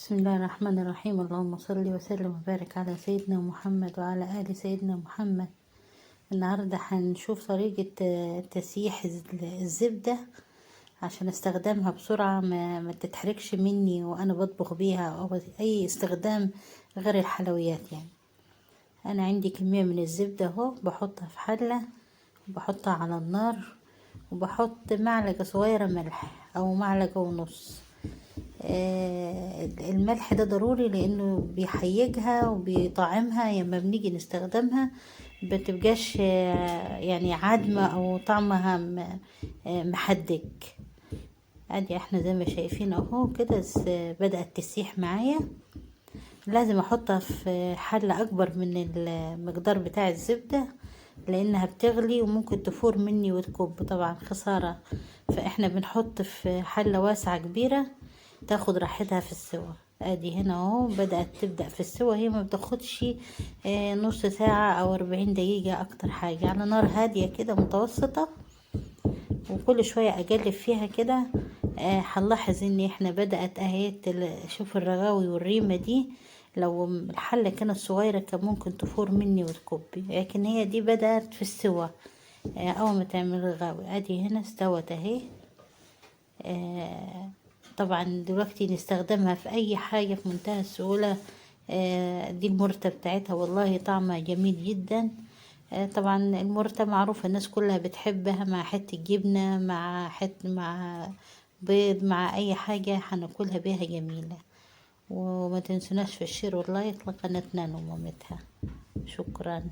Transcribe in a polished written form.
بسم الله الرحمن الرحيم. اللهم صل وسلم وبارك على سيدنا محمد وعلى آل سيدنا محمد. النهاردة هنشوف طريقة تسييح الزبدة عشان استخدامها بسرعة، ما تتحركش مني وانا بطبخ بيها او اي استخدام غير الحلويات. يعني انا عندي كمية من الزبدة اهو، بحطها في حلة وبحطها على النار وبحط معلقة صغيرة ملح او معلقة ونص. الملح ده ضروري لانه بيحيجها وبيطعمها لما بنيجي نستخدمها، بتبقاش يعني عادمة او طعمها محدق. ادي احنا زي ما شايفين اهو كده بدأت تسيح معايا. لازم احطها في حلة اكبر من المقدار بتاع الزبدة لانها بتغلي وممكن تفور مني وتكب، طبعا خسارة. فاحنا بنحط في حلة واسعة كبيرة تاخد راحتها في السوا. ادي هنا اهو بدأت تبدأ في السوا، هي ما بتاخدش نص ساعة او 40 دقيقة اكتر حاجة، على نار هادية كده متوسطة. وكل شوية اقلب فيها كده. هنلاحظ ان احنا بدأت اهي شوف الرغاوي والريمة دي، لو الحلة كانت صغيرة كان ممكن تفور مني وتكب، لكن هي دي بدأت في السوا اول ما تعمل رغاوي. ادي هنا استوت اهي. طبعا دلوقتي نستخدمها في اي حاجة في منتهى السهولة. دي المرتة بتاعتها والله طعمها جميل جدا. طبعا المرتة معروفة الناس كلها بتحبها، مع حتة جبنة، مع بيض، مع اي حاجة هناكلها بيها جميلة. وما تنسوناش في الشير واللايك لقناتنا ومامتها. شكرا.